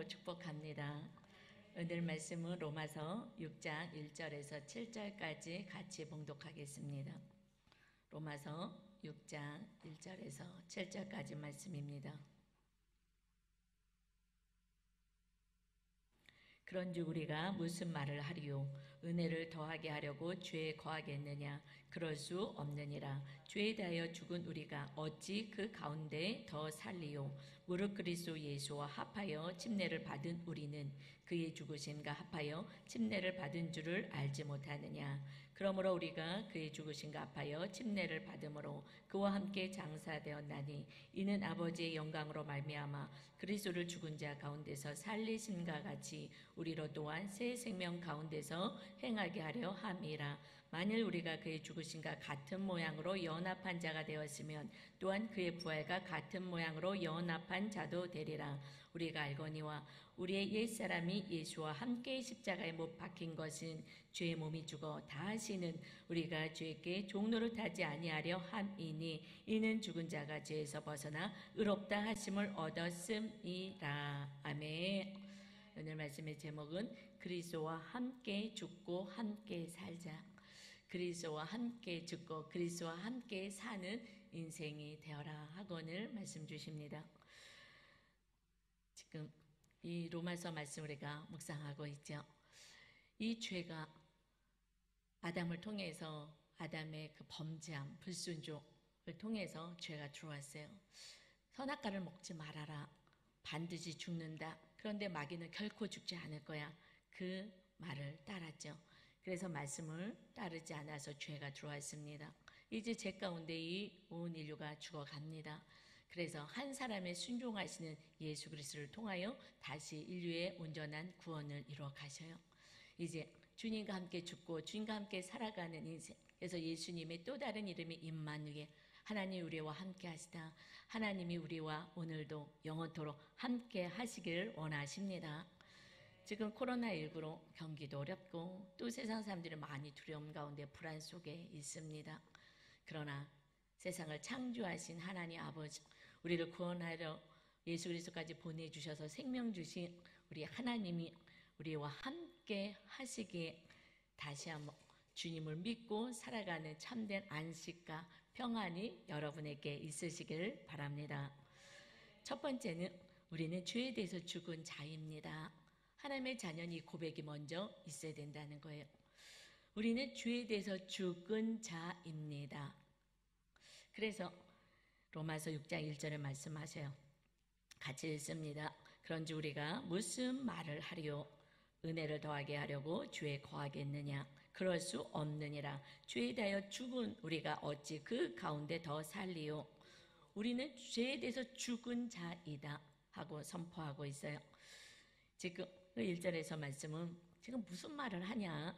이름으로 축복합니다. 오늘 말씀은 로마서 6장 1절에서 7절까지 같이 봉독하겠습니다. 로마서 6장 1절에서 7절까지 말씀입니다. 그런즉 우리가 무슨 말을 하리요? 은혜를 더하게 하려고 죄에 거하겠느냐? 그럴 수 없느니라. 죄에 대하여 죽은 우리가 어찌 그 가운데 더 살리요? 무릇 그리스도 예수와 합하여 침례를 받은 우리는 그의 죽으심과 합하여 침례를 받은 줄을 알지 못하느냐? 그러므로 우리가 그의 죽으심과 합하여 침례를 받음으로 그와 함께 장사되었나니 이는 아버지의 영광으로 말미암아 그리스도를 죽은 자 가운데서 살리심과 같이 우리로 또한 새 생명 가운데서 행하게 하려 함이라. 만일 우리가 그의 죽으심과 같은 모양으로 연합한 자가 되었으면 또한 그의 부활과 같은 모양으로 연합한 자도 되리라. 우리가 알거니와 우리의 옛사람이 예수와 함께 십자가에 못 박힌 것은 죄의 몸이 죽어 다시는 우리가 죄께 종노릇하지 아니하려 함이니 이는 죽은 자가 죄에서 벗어나 의롭다 하심을 얻었음이라. 아멘. 오늘 말씀의 제목은 그리스도와 함께 죽고 함께 살자. 그리스도와 함께 죽고 그리스도와 함께 사는 인생이 되어라 하고는 말씀 주십니다. 지금 이 로마서 말씀을 우리가 묵상하고 있죠. 이 죄가 아담을 통해서 아담의 그 범죄함, 불순종을 통해서 죄가 들어왔어요. 선악과를 먹지 말아라. 반드시 죽는다. 그런데 마귀는 결코 죽지 않을 거야. 그 말을 따랐죠. 그래서 말씀을 따르지 않아서 죄가 들어왔습니다. 이제 죄 가운데 이 온 인류가 죽어갑니다. 그래서 한 사람의 순종하시는 예수 그리스도를 통하여 다시 인류의 온전한 구원을 이루어 가셔요. 이제 주님과 함께 죽고 주님과 함께 살아가는 인생. 그래서 예수님의 또 다른 이름이 임마누엘. 하나님 우리와 함께 하시다. 하나님이 우리와 오늘도 영원토록 함께 하시길 원하십니다. 지금 코로나19로 경기도 어렵고 또 세상 사람들이 많이 두려움 가운데 불안 속에 있습니다. 그러나 세상을 창조하신 하나님 아버지, 우리를 구원하러 예수 그리스도까지 보내주셔서 생명 주신 우리 하나님이 우리와 함께 하시기에 다시 한번 주님을 믿고 살아가는 참된 안식과 평안이 여러분에게 있으시길 바랍니다. 첫 번째는 우리는 죄에 대해서 죽은 자입니다. 하나님의 자녀니 고백이 먼저 있어야 된다는 거예요. 우리는 죄에 대해서 죽은 자입니다. 그래서 로마서 6장 1절에 말씀하세요. 같이 읽습니다. 그런즉 우리가 무슨 말을 하리요? 은혜를 더하게 하려고 죄에 거하겠느냐? 그럴 수 없느니라. 죄에 대하여 죽은 우리가 어찌 그 가운데 더 살리요? 우리는 죄에 대해서 죽은 자이다 하고 선포하고 있어요. 지금 1절에서 말씀은 지금 무슨 말을 하냐?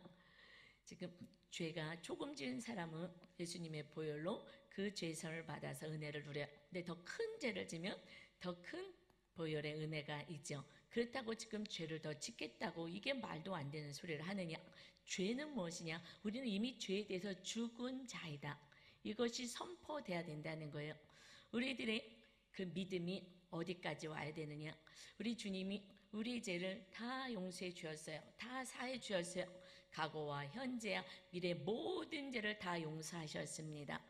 지금 죄가 조금 지은 사람은 예수님의 보혈로 그 죄선을 받아서 은혜를 누려요. 근데 더 큰 죄를 지면 더 큰 보혈의 은혜가 있죠. 그렇다고 지금 죄를 더 짓겠다고 이게 말도 안 되는 소리를 하느냐? 죄는 무엇이냐? 우리는 이미 죄에 대해서 죽은 자이다. 이것이 선포돼야 된다는 거예요. 우리들의 그 믿음이 어디까지 와야 되느냐? 우리 주님이 우리 죄를 다 용서해 주었어요. 다 사해 주었어요. 과거와 현재와 미래 모든 죄를 다 용서하셨습니다.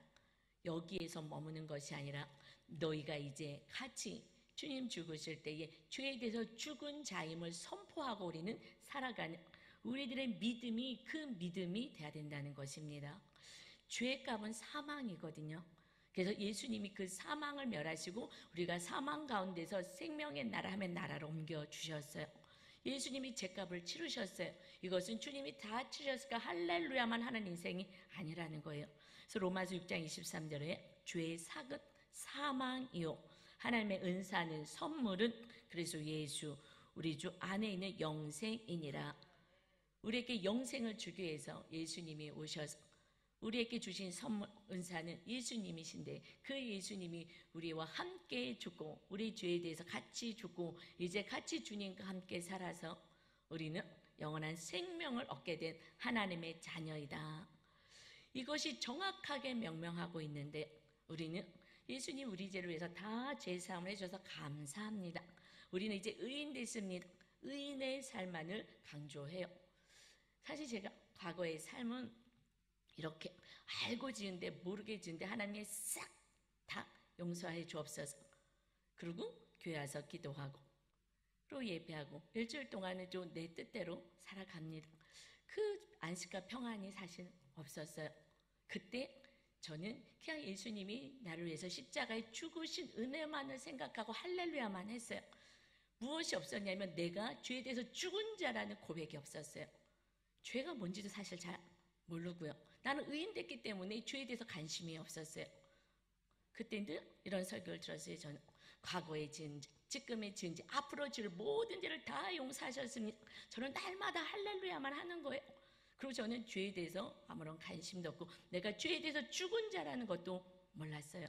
여기에서 머무는 것이 아니라 너희가 이제 같이 주님 죽으실 때에 죄에 대해서 죽은 자임을 선포하고 우리는 살아가는 우리들의 믿음이 그 믿음이 돼야 된다는 것입니다. 죄의 값은 사망이거든요. 그래서 예수님이 그 사망을 멸하시고 우리가 사망 가운데서 생명의 나라 하면 나라로 옮겨주셨어요. 예수님이 죄값을 치르셨어요. 이것은 주님이 다 치르셨으니까 할렐루야만 하는 인생이 아니라는 거예요. 그래서 로마서 6장 23절에 죄의 삭은 사망이요 하나님의 은사는 선물은 그래서 예수 우리 주 안에 있는 영생이니라. 우리에게 영생을 주기 위해서 예수님이 오셔서 우리에게 주신 선물 은사는 예수님이신데 그 예수님이 우리와 함께 죽고 우리 죄에 대해서 같이 죽고 이제 같이 주님과 함께 살아서 우리는 영원한 생명을 얻게 된 하나님의 자녀이다. 이것이 정확하게 명명하고 있는데 우리는 예수님 우리 죄를 위해서 다 죄사함을 해줘서 감사합니다. 우리는 이제 의인 됐습니다. 의인의 삶만을 강조해요. 사실 제가 과거의 삶은 이렇게 알고 지은데 모르게 지은데 하나님이 싹 다 용서해 주옵소서. 그리고 교회 와서 기도하고 또 예배하고 일주일 동안은 좀 내 뜻대로 살아갑니다. 그 안식과 평안이 사실 없었어요. 그때 저는 그냥 예수님이 나를 위해서 십자가에 죽으신 은혜만을 생각하고 할렐루야만 했어요. 무엇이 없었냐면 내가 죄에 대해서 죽은 자라는 고백이 없었어요. 죄가 뭔지도 사실 잘 모르고요. 나는 의인 됐기 때문에 죄에 대해서 관심이 없었어요. 그때 늘 이런 설교를 들었어요. 저는 과거에 지은 죄, 지금의 지은 죄, 앞으로 지을 모든 죄를 다 용서하셨습니다. 저는 날마다 할렐루야만 하는 거예요. 그리고 저는 죄에 대해서 아무런 관심도 없고 내가 죄에 대해서 죽은 자라는 것도 몰랐어요.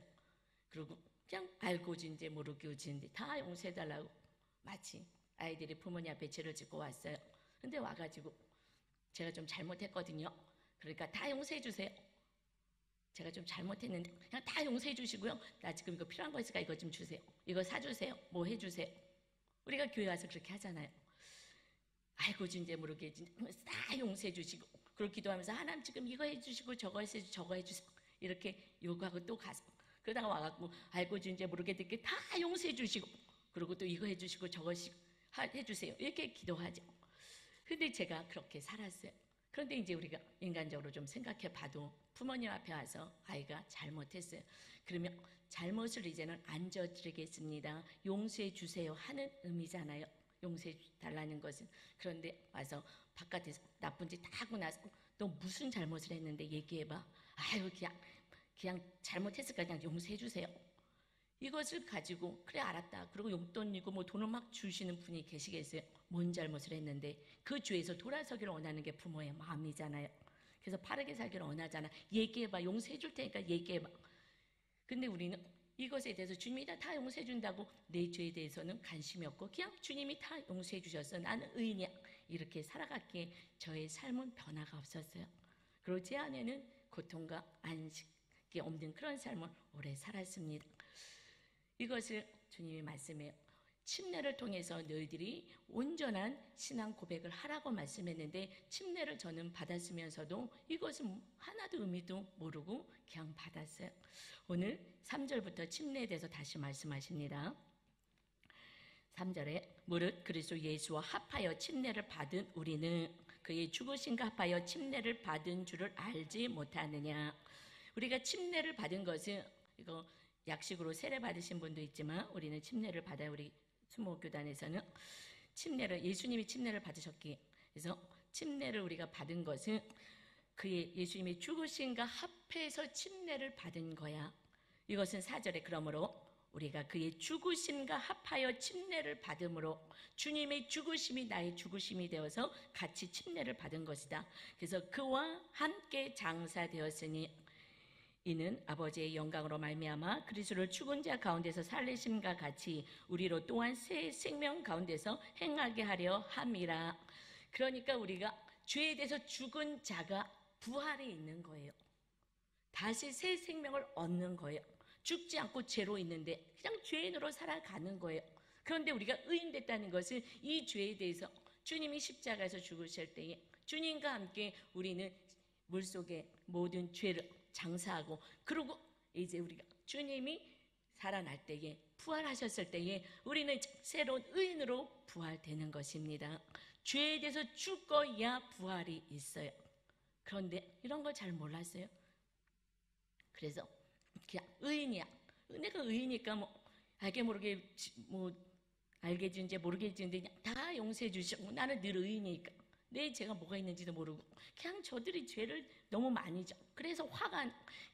그리고 그냥 알고 지은 죄 모르고 지은 죄 다 용서해달라고 마치 아이들이 부모님 앞에 죄를 짓고 왔어요. 근데 와가지고 제가 좀 잘못했거든요. 그러니까 다 용서해 주세요. 제가 좀 잘못했는데 그냥 다 용서해 주시고요. 나 지금 이거 필요한 거 있으니까 이거 좀 주세요. 이거 사주세요. 뭐 해주세요. 우리가 교회 와서 그렇게 하잖아요. 알고 진지 모르게 진지 다 용서해 주시고 그리고 기도하면서 하나님 지금 이거 해주시고 저거 해주시고 저거 해주세요. 이렇게 요구하고 또 가서 그러다가 와갖고 알고 진지 모르게 듣게 다 용서해 주시고 그리고 또 이거 해주시고 저거 해주세요. 이렇게 기도하죠. 근데 제가 그렇게 살았어요. 그런데 이제 우리가 인간적으로 좀 생각해 봐도 부모님 앞에 와서 아이가 잘못했어요. 그러면 잘못을 이제는 안 저지르겠습니다. 용서해 주세요 하는 의미잖아요. 용서해 달라는 것은. 그런데 와서 바깥에서 나쁜 짓 다 하고 나서 너 무슨 잘못을 했는데 얘기해봐. 아유 그냥 잘못했을까 그냥 용서해 주세요. 이것을 가지고 그래 알았다. 그리고 용돈이고 뭐 돈을 막 주시는 분이 계시겠어요. 뭔 잘못을 했는데 그 죄에서 돌아서기를 원하는 게 부모의 마음이잖아요. 그래서 바르게 살기를 원하잖아. 얘기해봐. 용서해 줄 테니까 얘기해봐. 근데 우리는 이것에 대해서 주님이 다 용서해 준다고 내 죄에 대해서는 관심이 없고 그냥 주님이 다 용서해 주셨어. 나는 의인이야. 이렇게 살아갔기에 저의 삶은 변화가 없었어요. 그리고 제 안에는 고통과 안식이 없는 그런 삶을 오래 살았습니다. 이것을 주님이 말씀해요. 침례를 통해서 너희들이 온전한 신앙 고백을 하라고 말씀했는데 침례를 저는 받았으면서도 이것은 하나도 의미도 모르고 그냥 받았어요. 오늘 3절부터 침례에 대해서 다시 말씀하십니다. 3절에 무릇 그리스도 예수와 합하여 침례를 받은 우리는 그의 죽으심과 합하여 침례를 받은 줄을 알지 못하느냐. 우리가 침례를 받은 것은 이거 약식으로 세례 받으신 분도 있지만 우리는 침례를 받아요. 우리 수목교단에서는 침례를 예수님이 침례를 받으셨기에 그래서 침례를 우리가 받은 것은 그의 예수님의 죽으심과 합해서 침례를 받은 거야. 이것은 4절에 그러므로 우리가 그의 죽으심과 합하여 침례를 받음으로 주님의 죽으심이 나의 죽으심이 되어서 같이 침례를 받은 것이다. 그래서 그와 함께 장사되었으니 이는 아버지의 영광으로 말미암아 그리스도를 죽은 자 가운데서 살리심과 같이 우리로 또한 새 생명 가운데서 행하게 하려 함이라. 그러니까 우리가 죄에 대해서 죽은 자가 부활이 있는 거예요. 다시 새 생명을 얻는 거예요. 죽지 않고 죄로 있는데 그냥 죄인으로 살아가는 거예요. 그런데 우리가 의인 됐다는 것은 이 죄에 대해서 주님이 십자가에서 죽으실 때에 주님과 함께 우리는 물속에 모든 죄를 장사하고 그리고 이제 우리가 주님이 살아날 때에 부활하셨을 때에 우리는 새로운 의인으로 부활되는 것입니다. 죄에 대해서 죽어야 부활이 있어요. 그런데 이런 걸 잘 몰랐어요. 그래서 그냥 의인이야. 내가 의인이니까 뭐 알게 모르게 뭐 알게 지은지 모르게 지은지 다 용서해 주시고 나는 늘 의인이니까 내 죄가 뭐가 있는지도 모르고 그냥 저들이 죄를 너무 많이 져. 그래서 화가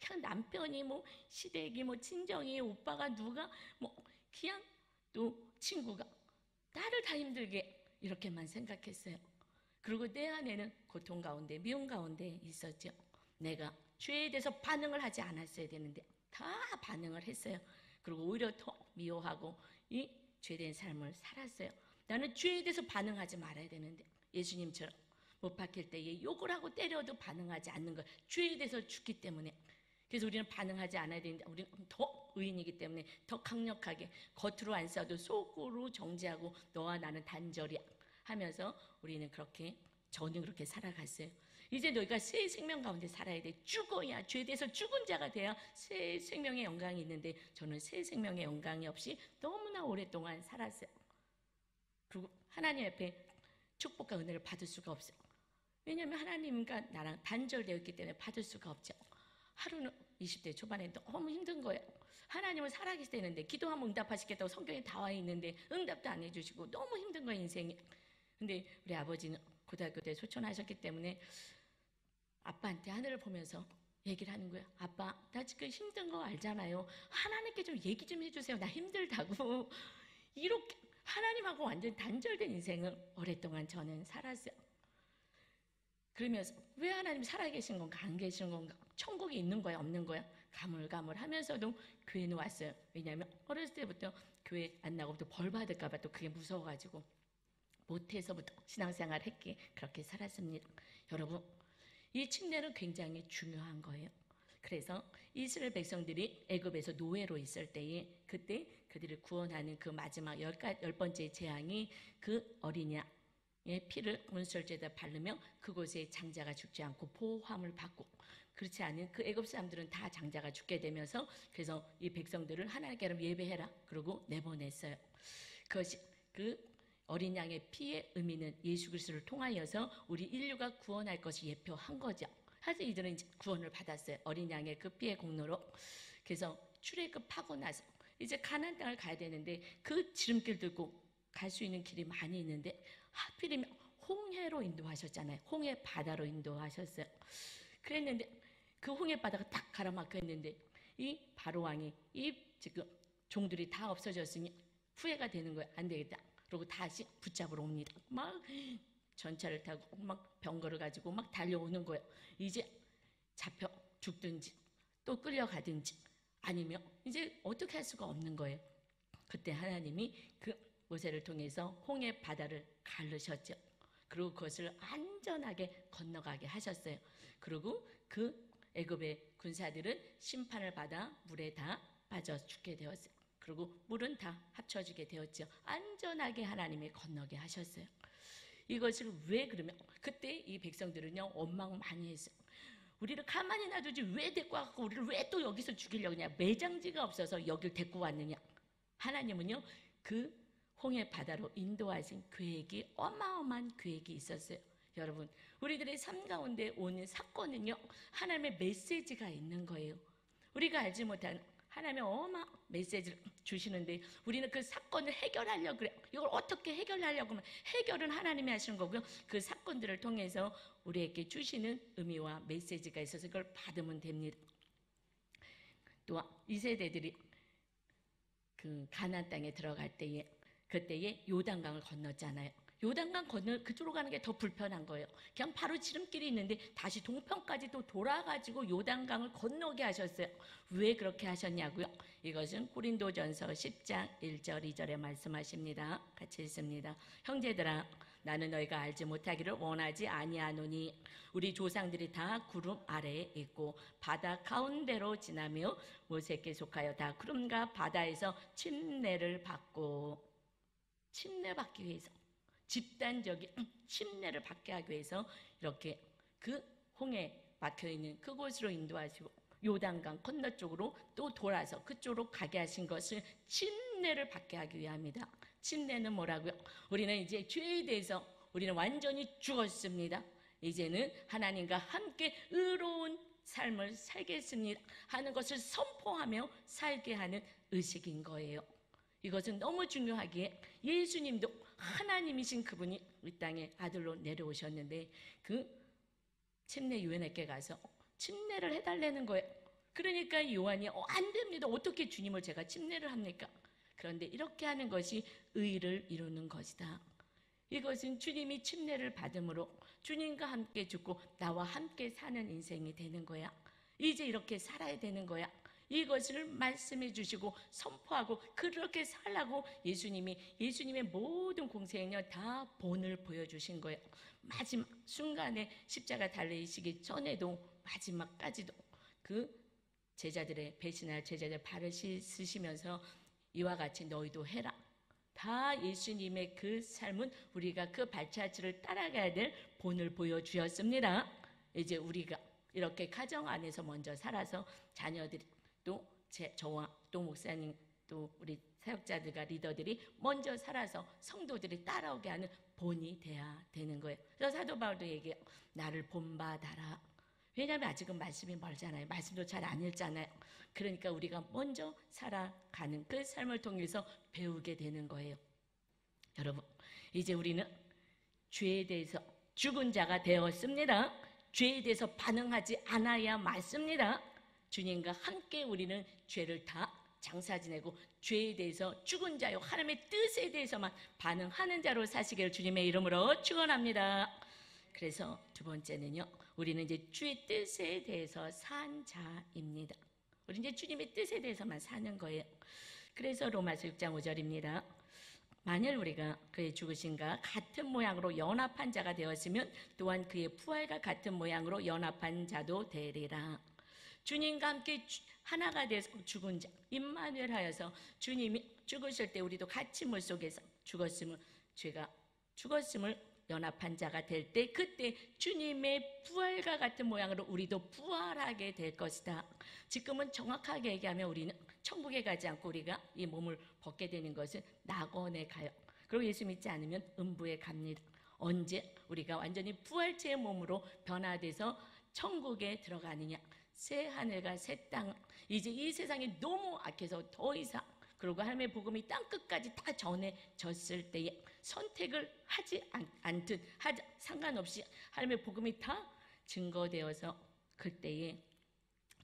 그냥 남편이 뭐 시댁이 뭐 친정이 오빠가 누가 뭐 그냥 또 친구가 나를 다 힘들게 이렇게만 생각했어요. 그리고 내 안에는 고통 가운데 미움 가운데 있었죠. 내가 죄에 대해서 반응을 하지 않았어야 되는데 다 반응을 했어요. 그리고 오히려 더 미워하고 이 죄된 삶을 살았어요. 나는 죄에 대해서 반응하지 말아야 되는데 예수님처럼 못 박힐 때에 욕을 하고 때려도 반응하지 않는 것. 죄에 대해서 죽기 때문에 그래서 우리는 반응하지 않아야 되는데 우리는 더 의인이기 때문에 더 강력하게 겉으로 안 싸도 속으로 정죄하고 너와 나는 단절이야 하면서 우리는 저는 그렇게 살아갔어요. 이제 너희가 새 생명 가운데 살아야 돼. 죽어야 죄에 대해서 죽은 자가 돼야 새 생명의 영광이 있는데 저는 새 생명의 영광이 없이 너무나 오랫동안 살았어요. 그리고 하나님 앞에 축복과 은혜를 받을 수가 없어요. 왜냐하면 하나님과 나랑 단절되어 있기 때문에 받을 수가 없죠. 하루는 20대 초반에 너무 힘든 거예요. 하나님은 살아계시는데 기도하면 응답하시겠다고 성경에 다 와 있는데 응답도 안 해주시고 너무 힘든 거예요, 인생이. 근데 우리 아버지는 고등학교 때 소천하셨기 때문에 아빠한테 하늘을 보면서 얘기를 하는 거예요. 아빠, 나 지금 힘든 거 알잖아요. 하나님께 좀 얘기 좀 해주세요. 나 힘들다고. 이렇게 하나님하고 완전 단절된 인생을 오랫동안 저는 살았어요. 그러면서 왜 하나님이 살아계신 건가 안 계신 건가, 천국이 있는 거야 없는 거야 가물가물하면서도 교회는 왔어요. 왜냐하면 어렸을 때부터 교회 안 나고부터 벌 받을까 봐 또 그게 무서워가지고 못해서부터 신앙생활 했기에 그렇게 살았습니다. 여러분, 이 침례는 굉장히 중요한 거예요. 그래서 이스라엘 백성들이 애굽에서 노예로 있을 때에 그때 그들을 구원하는 그 마지막 10번째 재앙이 그 어린 양의 피를 문설주에다 바르며 그곳에 장자가 죽지 않고 보호함을 받고, 그렇지 않은 그 애굽 사람들은 다 장자가 죽게 되면서 그래서 이 백성들을 하나님께 예배해라 그러고 내보냈어요. 그것이 그 어린 양의 피의 의미는 예수 그리스도를 통하여서 우리 인류가 구원할 것이 예표한 거죠. 하지만 이들은 이제 구원을 받았어요. 어린 양의 그 피의 공로로. 그래서 출애굽하고 나서 이제 가나안 땅을 가야 되는데 그 지름길 들고 갈 수 있는 길이 많이 있는데 하필이면 홍해로 인도하셨잖아요. 홍해 바다로 인도하셨어요. 그랬는데 그 홍해 바다가 딱 가로막혀 있는데 이 바로 왕이 이 지금 종들이 다 없어졌으니 후회가 되는 거예요. 안 되겠다. 그리고 다시 붙잡으러 옵니다. 막 전차를 타고 막 병거를 가지고 막 달려오는 거예요. 이제 잡혀 죽든지 또 끌려가든지 아니면 이제 어떻게 할 수가 없는 거예요. 그때 하나님이 그 모세를 통해서 홍해 바다를 가르셨죠. 그리고 그것을 안전하게 건너가게 하셨어요. 그리고 그 애굽의 군사들은 심판을 받아 물에 다 빠져 죽게 되었어요. 그리고 물은 다 합쳐지게 되었죠. 안전하게 하나님이 건너게 하셨어요. 이것을 왜 그러면 그때 이 백성들은요 원망 많이 했어요. 우리를 가만히 놔두지 왜 데리고 왔고 우리를 왜 또 여기서 죽이려고 하냐, 매장지가 없어서 여길 데리고 왔느냐. 하나님은요 그 홍해 바다로 인도하신 계획이 어마어마한 계획이 있었어요. 여러분, 우리들의 삶 가운데 오는 사건은요 하나님의 메시지가 있는 거예요. 우리가 알지 못한 하나님의 어마어마한 메시지를 주시는데 우리는 그 사건을 해결하려고 그래요. 이걸 어떻게 해결하려고 하면 해결은 하나님이 하시는 거고요. 그 사건들을 통해서 우리에게 주시는 의미와 메시지가 있어서 그걸 받으면 됩니다. 또 이 세대들이 그 가나안 땅에 들어갈 때에 그때에 요단강을 건넜잖아요. 요단강 건너 그쪽으로 가는 게 더 불편한 거예요. 그냥 바로 지름길이 있는데 다시 동편까지 또 돌아가지고 요단강을 건너게 하셨어요. 왜 그렇게 하셨냐고요? 이것은 고린도전서 10장 1절 2절에 말씀하십니다. 같이 읽습니다. 형제들아, 나는 너희가 알지 못하기를 원하지 아니하노니 우리 조상들이 다 구름 아래에 있고 바다 가운데로 지나며 모세께 속하여 다 구름과 바다에서 침례를 받고, 침례받기 위해서, 집단적인 침례를 받게 하기 위해서 이렇게 그 홍해 막혀있는 그곳으로 인도하시고 요단강 건너쪽으로 또 돌아서 그쪽으로 가게 하신 것을 침례를 받게 하기 위함이다. 침례는 뭐라고요? 우리는 이제 죄에 대해서 우리는 완전히 죽었습니다. 이제는 하나님과 함께 의로운 삶을 살겠습니다 하는 것을 선포하며 살게 하는 의식인 거예요. 이것은 너무 중요하기에 예수님도 하나님이신 그분이 이 땅에 아들로 내려오셨는데 그 침례요한에게 가서 침례를 해달라는 거예요. 그러니까 요한이 안 됩니다. 어떻게 주님을 제가 침례를 합니까? 그런데 이렇게 하는 것이 의를 이루는 것이다. 이것은 주님이 침례를 받음으로 주님과 함께 죽고 나와 함께 사는 인생이 되는 거야. 이제 이렇게 살아야 되는 거야. 이것을 말씀해 주시고 선포하고 그렇게 살라고 예수님의 모든 공생은요 다 본을 보여주신 거예요. 마지막 순간에 십자가 달리시기 전에도 마지막까지도 그 제자들의 배신할 제자들 발을 씻으시면서 이와 같이 너희도 해라. 다 예수님의 그 삶은 우리가 그 발자취를 따라가야 될 본을 보여주었습니다. 이제 우리가 이렇게 가정 안에서 먼저 살아서 자녀들이 또 저와 또 목사님 또 우리 사역자들과 리더들이 먼저 살아서 성도들이 따라오게 하는 본이 돼야 되는 거예요. 그래서 사도 바울도 얘기해요. 나를 본받아라. 왜냐하면 아직은 말씀이 멀잖아요. 말씀도 잘 안 읽잖아요. 그러니까 우리가 먼저 살아가는 그 삶을 통해서 배우게 되는 거예요. 여러분, 이제 우리는 죄에 대해서 죽은 자가 되었습니다. 죄에 대해서 반응하지 않아야 맞습니다. 주님과 함께 우리는 죄를 다 장사 지내고 죄에 대해서 죽은 자요 하나님의 뜻에 대해서만 반응하는 자로 사시기를 주님의 이름으로 축원합니다. 그래서 두 번째는요, 우리는 이제 주의 뜻에 대해서 산 자입니다. 우리 이제 주님의 뜻에 대해서만 사는 거예요. 그래서 로마서 6장 5절입니다. 만일 우리가 그의 죽으심과 같은 모양으로 연합한 자가 되었으면 또한 그의 부활과 같은 모양으로 연합한 자도 되리라. 주님과 함께 하나가 돼서 죽은 자 임마누엘 하여서 주님이 죽으실 때 우리도 같이 물속에서 죄가 죽었음을 연합한 자가 될 때 그때 주님의 부활과 같은 모양으로 우리도 부활하게 될 것이다. 지금은 정확하게 얘기하면 우리는 천국에 가지 않고 우리가 이 몸을 벗게 되는 것은 낙원에 가요. 그리고 예수 믿지 않으면 음부에 갑니다. 언제 우리가 완전히 부활체의 몸으로 변화돼서 천국에 들어가느냐. 새 하늘과 새 땅, 이제 이 세상이 너무 악해서 더 이상 그리고 하나님의 복음이 땅끝까지 다 전해졌을 때에 선택을 하지 않든 상관없이 하나님의 복음이 다 증거되어서 그때에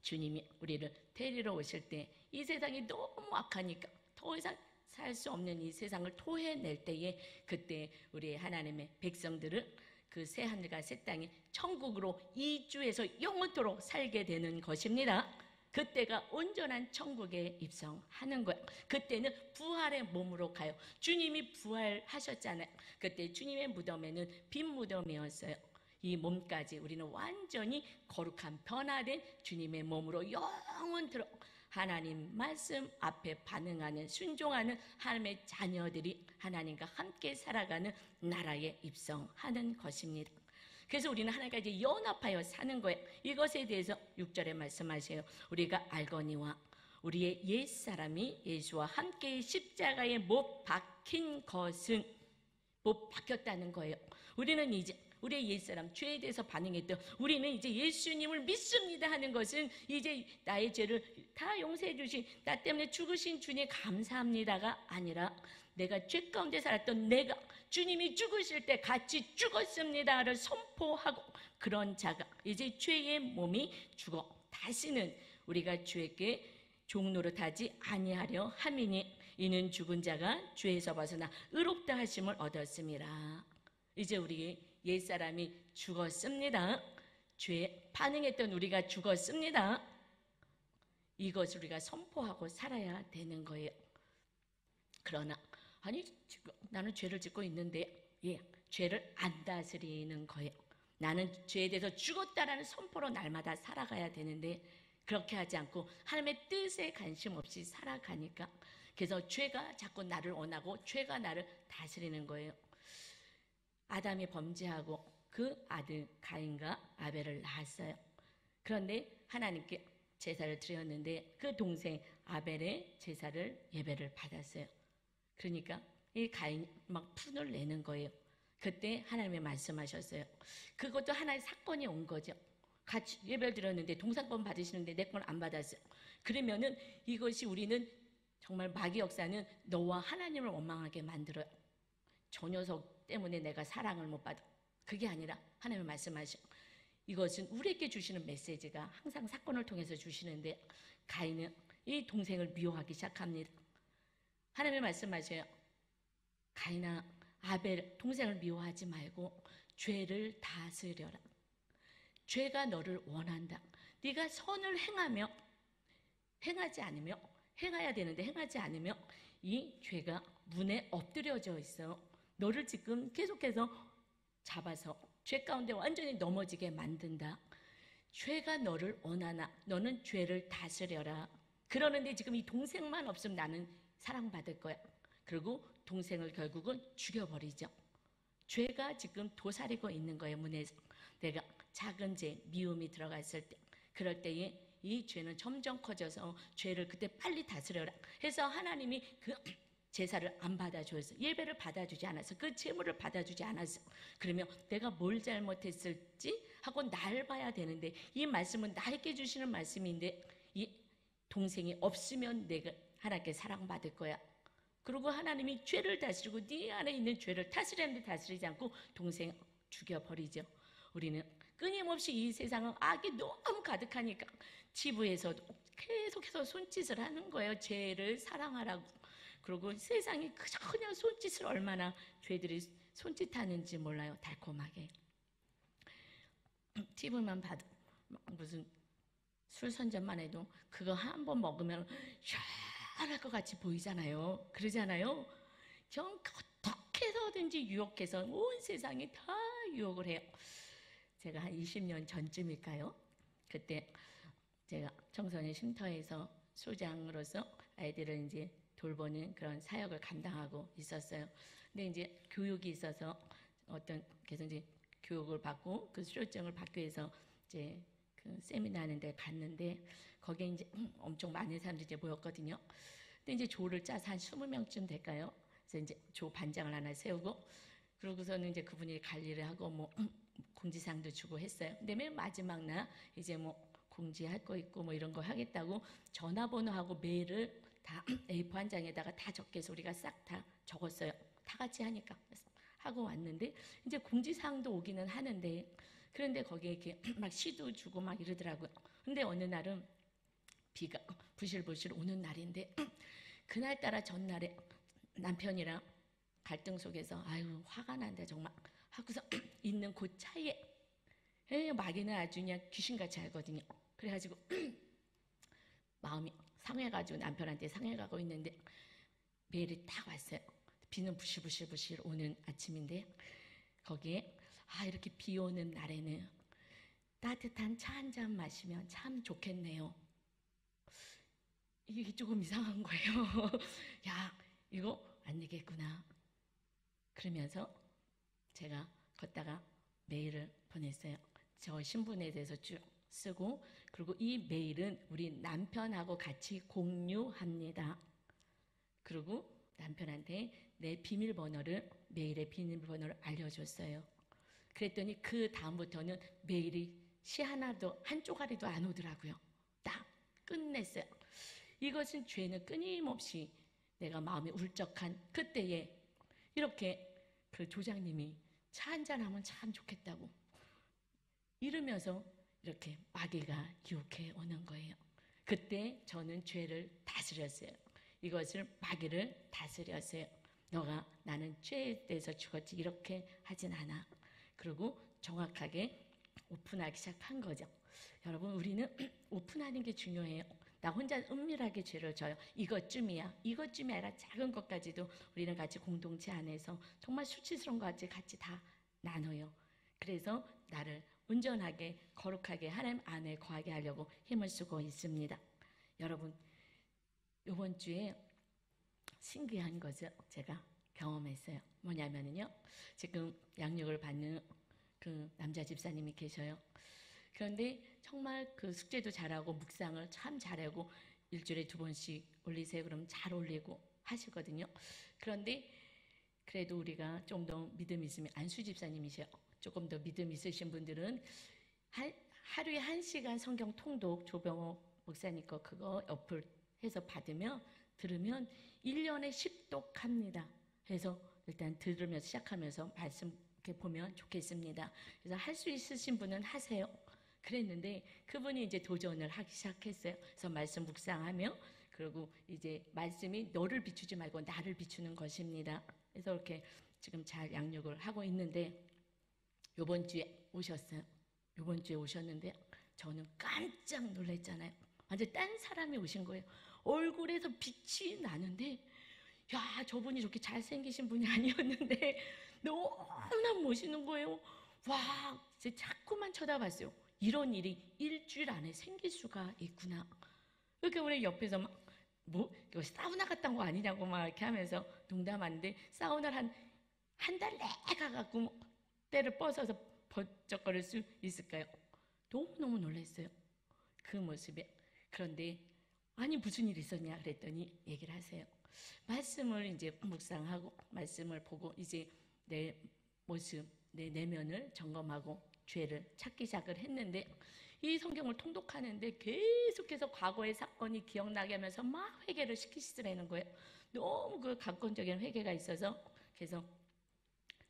주님이 우리를 데리러 오실 때 이 세상이 너무 악하니까 더 이상 살 수 없는 이 세상을 토해낼 때에 그때 우리 하나님의 백성들은 그 새 하늘과 새 땅이 천국으로 이주해서 영원토록 살게 되는 것입니다. 그때가 온전한 천국에 입성하는 거예요. 그때는 부활의 몸으로 가요. 주님이 부활하셨잖아요. 그때 주님의 무덤에는 빈 무덤이었어요. 이 몸까지 우리는 완전히 거룩한 변화된 주님의 몸으로 영원토록 하나님 말씀 앞에 반응하는 순종하는 하나님의 자녀들이 하나님과 함께 살아가는 나라에 입성하는 것입니다. 그래서 우리는 하나님과 이제 연합하여 사는 거예요. 이것에 대해서 6절에 말씀하세요. 우리가 알거니와 우리의 옛사람이 예수와 함께 십자가에 못 박힌 것은 못 박혔다는 거예요. 우리는 이제 우리의 옛사람, 죄에 대해서 반응했던 우리는 이제 예수님을 믿습니다 하는 것은 이제 나의 죄를 다 용서해 주신 나 때문에 죽으신 주님 감사합니다가 아니라 내가 죄 가운데 살았던 내가 주님이 죽으실 때 같이 죽었습니다를 선포하고 그런 자가 이제 죄의 몸이 죽어 다시는 우리가 주에게 종노릇하지 아니하려 함이니 이는 죽은 자가 죄에서 벗어나 의롭다 하심을 얻었습니다. 이제 우리 옛사람이 죽었습니다. 죄에 반응했던 우리가 죽었습니다. 이것을 우리가 선포하고 살아야 되는 거예요. 그러나 아니 지금 나는 죄를 짓고 있는데 죄를 안 다스리는 거예요. 나는 죄에 대해서 죽었다라는 선포로 날마다 살아가야 되는데 그렇게 하지 않고 하나님의 뜻에 관심 없이 살아가니까 그래서 죄가 자꾸 나를 원하고 죄가 나를 다스리는 거예요. 아담이 범죄하고 그 아들 가인과 아벨을 낳았어요. 그런데 하나님께 제사를 드렸는데 그 동생 아벨의 제사를 예배를 받았어요. 그러니까 이 가인이 막 푼을 내는 거예요. 그때 하나님이 말씀하셨어요. 그것도 하나의 사건이 온 거죠. 같이 예배를 드렸는데 동상권 받으시는데 내 건 안 받았어요. 그러면은 이것이 우리는 정말 마귀 역사는 너와 하나님을 원망하게 만들어요. 저 녀석 때문에 내가 사랑을 못 받아. 그게 아니라 하나님이 말씀하셔. 이것은 우리에게 주시는 메시지가 항상 사건을 통해서 주시는데 가인은 이 동생을 미워하기 시작합니다. 하나님이 말씀하셔요. 가인아, 아벨 동생을 미워하지 말고 죄를 다스려라. 죄가 너를 원한다. 네가 선을 행하지 않으며 행해야 되는데 행하지 않으며 이 죄가 문에 엎드려져 있어. 너를 지금 계속해서 잡아서 죄 가운데 완전히 넘어지게 만든다. 죄가 너를 원하나 너는 죄를 다스려라. 그러는데 지금 이 동생만 없으면 나는 사랑받을 거야. 그리고 동생을 결국은 죽여버리죠. 죄가 지금 도사리고 있는 거예요. 문에서 내가 작은 죄, 미움이 들어갔을 때, 그럴 때에 이 죄는 점점 커져서 죄를 그때 빨리 다스려라 해서 하나님이 그 제사를 안 받아줘서, 예배를 받아주지 않아서, 그 제물을 받아주지 않아서, 그러면 내가 뭘 잘못했을지 하고 날 봐야 되는데, 이 말씀은 나에게 주시는 말씀인데 이 동생이 없으면 내가 하나님께 사랑받을 거야. 그리고 하나님이 죄를 다스리고 네 안에 있는 죄를 다스리는데 다스리지 않고 동생 죽여버리죠. 우리는 끊임없이 이 세상은 악이 너무 가득하니까 지부에서도 계속해서 손짓을 하는 거예요. 죄를 사랑하라고. 그리고 세상이 그냥 손짓을 얼마나 죄들이 손짓하는지 몰라요. 달콤하게. TV만 봐도 무슨 술 선전만 해도 그거 한 번 먹으면 시원할 것 같이 보이잖아요. 그러잖아요. 어떻게 해서든지 유혹해서 온 세상이 다 유혹을 해요. 제가 한 20년 전쯤일까요? 그때 제가 청소년 쉼터에서 소장으로서 아이들을 이제 돌보는 그런 사역을 감당하고 있었어요. 근데 이제 교육이 있어서 그래서 이제 교육을 받고 그 수료증을 받기 위해서 이제 그 세미나 하는 데 갔는데 거기에 이제 엄청 많은 사람들이 이제 모였거든요. 근데 이제 조를 짜서 한 20명쯤 될까요? 그래서 이제 조 반장을 하나 세우고 그러고서는 이제 그분이 관리를 하고 뭐 공지사항도 주고 했어요. 근데 맨 마지막 날 이제 뭐 공지할 거 있고 뭐 이런 거 하겠다고 전화번호하고 메일을 다 A4 한 장에다가 다 적게서 우리가 싹 다 적었어요. 다 같이 하니까. 하고 왔는데 이제 공지사항도 오기는 하는데 그런데 거기에 이렇게 막 시도 주고 막 이러더라고요. 근데 어느 날은 비가 부실부실 오는 날인데 그날따라 전날에 남편이랑 갈등 속에서 아유 화가 난다 정말 하고서 있는 그 차에 마귀는 아주 그냥 귀신같이 알거든요. 그래가지고 마음이 상해가지고 남편한테 상해가고 있는데 메일이 딱 왔어요. 비는 부실부실 오는 아침인데 거기에 이렇게 비 오는 날에는 따뜻한 차 한 잔 마시면 참 좋겠네요. 이게 조금 이상한 거예요. 야 이거 안 되겠구나. 그러면서 제가 걷다가 메일을 보냈어요. 저 신분에 대해서 쭉 쓰고 그리고 이 메일은 우리 남편하고 같이 공유합니다. 그리고 남편한테 내 비밀번호를 메일의 비밀번호를 알려줬어요. 그랬더니 그 다음부터는 메일이 시 하나도 한 쪼가리도 안 오더라고요. 딱 끝냈어요. 이것은 죄는 끊임없이 내가 마음이 울적한 그때에 이렇게 그 조장님이 차 한잔하면 참 좋겠다고 이러면서 이렇게 마귀가 유혹해 오는 거예요. 그때 저는 죄를 다스렸어요. 이것을 마귀를 다스렸어요. 너가 나는 죄에 대해서 죽었지 이렇게 하진 않아. 그리고 정확하게 오픈하기 시작한 거죠. 여러분 우리는 오픈하는 게 중요해요. 나 혼자 은밀하게 죄를 져요. 이것쯤이 아니라 작은 것까지도 우리는 같이 공동체 안에서 정말 수치스러운 것 같이 다 나눠요. 그래서 나를 온전하게 거룩하게 하나님 안에 거하게 하려고 힘을 쓰고 있습니다. 여러분 이번 주에 신기한 것을 제가 경험했어요. 뭐냐면요. 지금 양육을 받는 그 남자 집사님이 계셔요. 그런데 정말 그 숙제도 잘하고 묵상을 참 잘하고 일주일에 2번씩 올리세요. 그러면 잘 올리고 하시거든요. 그런데 그래도 우리가 좀 더 믿음 있으면 안수 집사님이셔. 조금 더 믿음 있으신 분들은 하루에 1시간 성경 통독 조병호 목사님 거 그거 어플 해서 들으면 1년에 10독 합니다. 그래서 일단 들으면서 시작하면서 말씀 이렇게 보면 좋겠습니다. 그래서 할 수 있으신 분은 하세요. 그랬는데 그분이 이제 도전을 하기 시작했어요. 그래서 말씀 묵상하며 그리고 이제 말씀이 너를 비추지 말고 나를 비추는 것입니다. 그래서 이렇게 지금 잘 양육을 하고 있는데 요번 주에 오셨어요. 요번 주에 오셨는데 저는 깜짝 놀랐잖아요. 완전 딴 사람이 오신 거예요. 얼굴에서 빛이 나는데 야 저분이 저렇게 잘생기신 분이 아니었는데 너무나 멋있는 거예요. 와, 이제 자꾸만 쳐다봤어요. 이런 일이 일주일 안에 생길 수가 있구나. 이렇게 우리 옆에서 막 이거 사우나 갔다 온 거 아니냐고 막 이렇게 하면서 농담하는데, 사우나를 한 달 내에 가갖고 때를 뻗어서 번쩍거릴 수 있을까요? 너무너무 놀랐어요, 그 모습에. 그런데 아니 무슨 일이 있었냐 그랬더니 얘기를 하세요. 말씀을 이제 묵상하고 말씀을 보고 이제 내 모습, 내 내면을 점검하고 죄를 찾기 시작을 했는데, 이 성경을 통독하는데 계속해서 과거의 사건이 기억나게 하면서 막 회개를 시키시더라는 거예요. 너무 그 각권적인 회개가 있어서. 그래서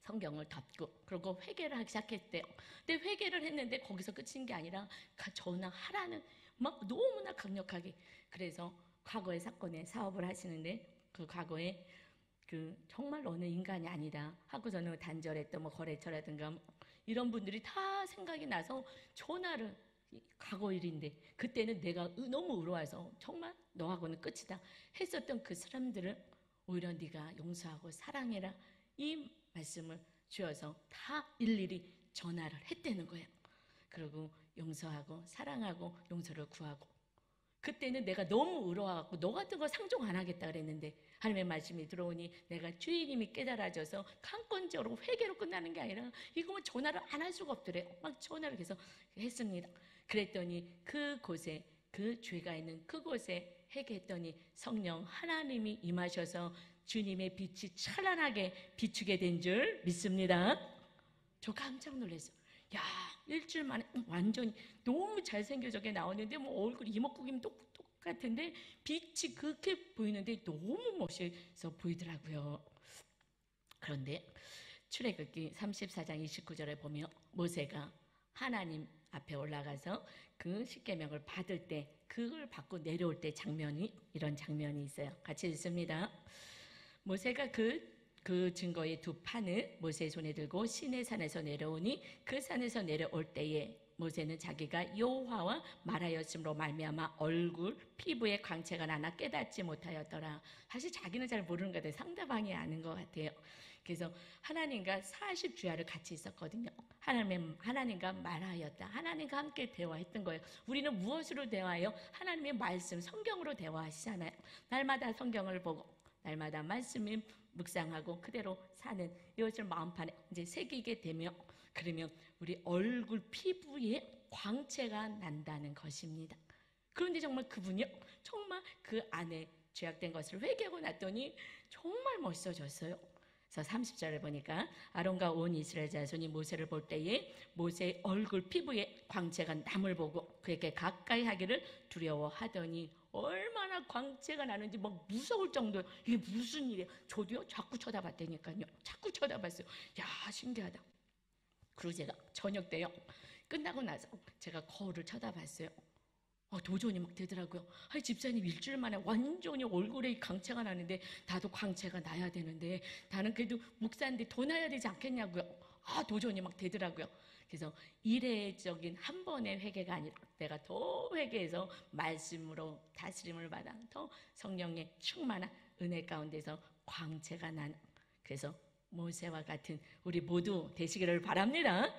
성경을 덮고 그리고 회개를 하기 시작했대요. 근데 회개를 했는데 거기서 끝인 게 아니라 전화하라는 막 너무나 강력하게. 그래서 과거의 사건에 사업을 하시는데, 그 과거에 그 정말 너는 인간이 아니다 하고서는 단절했던 뭐 거래처라든가 이런 분들이 다 생각이 나서 전화를, 과거 일인데 그때는 내가 너무 의로워서 정말 너하고는 끝이다 했었던 그 사람들을 오히려 네가 용서하고 사랑해라, 이 말씀을 주어서 다 일일이 전화를 했다는 거예요. 그리고 용서하고 사랑하고 용서를 구하고. 그때는 내가 너무 의로워갖고 너 같은 거 상종 안 하겠다 그랬는데, 하나님의 말씀이 들어오니 내가 주인님이 깨달아져서 강권적으로 회개로 끝나는 게 아니라 이거는 전화를 안 할 수가 없더래요. 막 전화를 계속 했습니다. 그랬더니 그곳에, 그 죄가 있는 그곳에 회개했더니 성령 하나님이 임하셔서 주님의 빛이 찬란하게 비추게 된 줄 믿습니다. 저 깜짝 놀랐어요. 야, 일주일 만에 완전히 너무 잘생겨져게 나오는데 뭐 얼굴 이목구비는 똑같은데 빛이 그렇게 보이는데 너무 멋있어 보이더라고요. 그런데 출애굽기 34장 29절에 보면 모세가 하나님 앞에 올라가서 그 십계명을 받을 때, 그걸 받고 내려올 때 장면이, 이런 장면이 있어요. 같이 읽습니다. 모세가 그 증거의 두 판을 모세의 손에 들고 시내 산에서 내려오니 그 산에서 내려올 때에 모세는 자기가 여호와와 말하였음으로 말미암아 얼굴 피부에 광채가 나나 깨닫지 못하였더라. 사실 자기는 잘 모르는 것 같아요. 상대방이 아는 것 같아요. 그래서 하나님과 40주야를 같이 있었거든요. 하나님과 말하였다. 하나님과 함께 대화했던 거예요. 우리는 무엇으로 대화해요? 하나님의 말씀, 성경으로 대화하시잖아요. 날마다 성경을 보고 날마다 말씀을 묵상하고 그대로 사는 이것을 마음판에 이제 새기게 되면, 그러면 우리 얼굴 피부에 광채가 난다는 것입니다. 그런데 정말 그분이요, 정말 그 안에 죄악된 것을 회개하고 났더니 정말 멋있어졌어요. 그래서 30절에 보니까 아론과 온 이스라엘 자손이 모세를 볼 때에 모세의 얼굴 피부에 광채가 남을 보고 그에게 가까이 하기를 두려워하더니, 얼마나 광채가 나는지 막 무서울 정도예요. 이게 무슨 일이에요? 저도요 자꾸 쳐다봤다니까요. 자꾸 쳐다봤어요. 야, 신기하다. 그리고 제가 저녁 때요, 끝나고 나서 제가 거울을 쳐다봤어요. 도전이 막 되더라고요. 아니, 집사님 일주일 만에 완전히 얼굴에 광채가 나는데 나도 광채가 나야 되는데, 나는 그래도 목사인데 더 나야 되지 않겠냐고요. 도전이 막 되더라고요. 그래서 이례적인 한 번의 회개가 아니라 내가 더 회개해서 말씀으로 다스림을 받아 더 성령의 충만한 은혜 가운데서 광채가 나는, 그래서 모세와 같은 우리 모두 되시기를 바랍니다.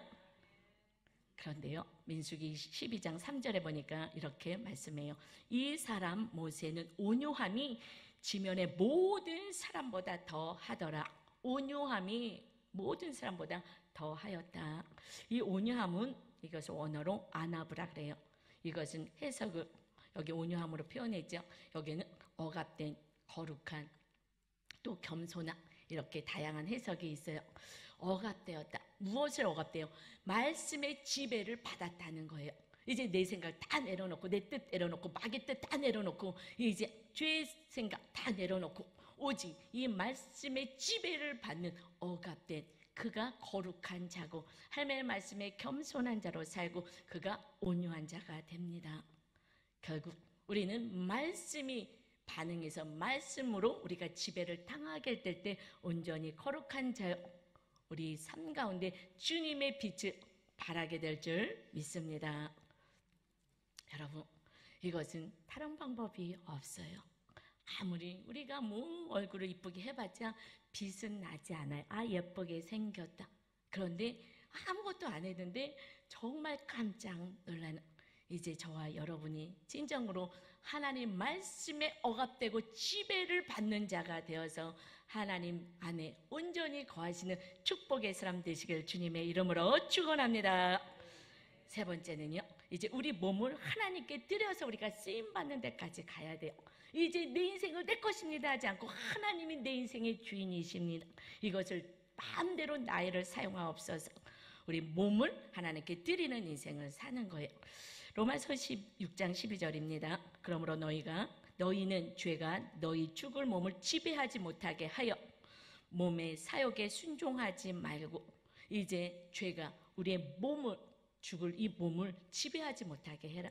그런데요, 민수기 12장 3절에 보니까 이렇게 말씀해요. 이 사람 모세는 온유함이 지면의 모든 사람보다 더 하더라. 온유함이 모든 사람보다 더 하였다. 이 온유함은, 이것을 원어로 아나브라 그래요. 이것은 해석을 여기 온유함으로 표현했죠. 여기는 억압된, 거룩한, 또 겸손한, 이렇게 다양한 해석이 있어요. 억압되었다. 무엇을 억압돼요? 말씀의 지배를 받았다는 거예요. 이제 내 생각 다 내려놓고, 내 뜻 내려놓고, 마귀 뜻 다 내려놓고, 이제 죄의 생각 다 내려놓고 오직 이 말씀의 지배를 받는 억압된, 그가 거룩한 자고 하나님의 말씀에 겸손한 자로 살고 그가 온유한 자가 됩니다. 결국 우리는 말씀이 반응해서 말씀으로 우리가 지배를 당하게 될 때 온전히 거룩한 자요, 우리 삶 가운데 주님의 빛을 발하게 될 줄 믿습니다. 여러분, 이것은 다른 방법이 없어요. 아무리 우리가 뭐 얼굴을 이쁘게 해봤자 빛은 나지 않아요. 예쁘게 생겼다. 그런데 아무것도 안 했는데 정말 깜짝 놀라는, 이제 저와 여러분이 진정으로 하나님 말씀에 억압되고 지배를 받는 자가 되어서 하나님 안에 온전히 거하시는 축복의 사람 되시길 주님의 이름으로 축원합니다. 세 번째는요, 이제 우리 몸을 하나님께 드려서 우리가 쓰임받는 데까지 가야 돼요. 이제 내 인생을 내 것입니다 하지 않고 하나님이 내 인생의 주인이십니다. 이것을 마음대로 나이를 사용하옵소서. 우리 몸을 하나님께 드리는 인생을 사는 거예요. 로마서 16장 12절입니다. 그러므로 너희는 죄가 너희 죽을 몸을 지배하지 못하게 하여 몸의 사욕에 순종하지 말고, 이제 죄가 우리의 몸을, 죽을 이 몸을 지배하지 못하게 해라.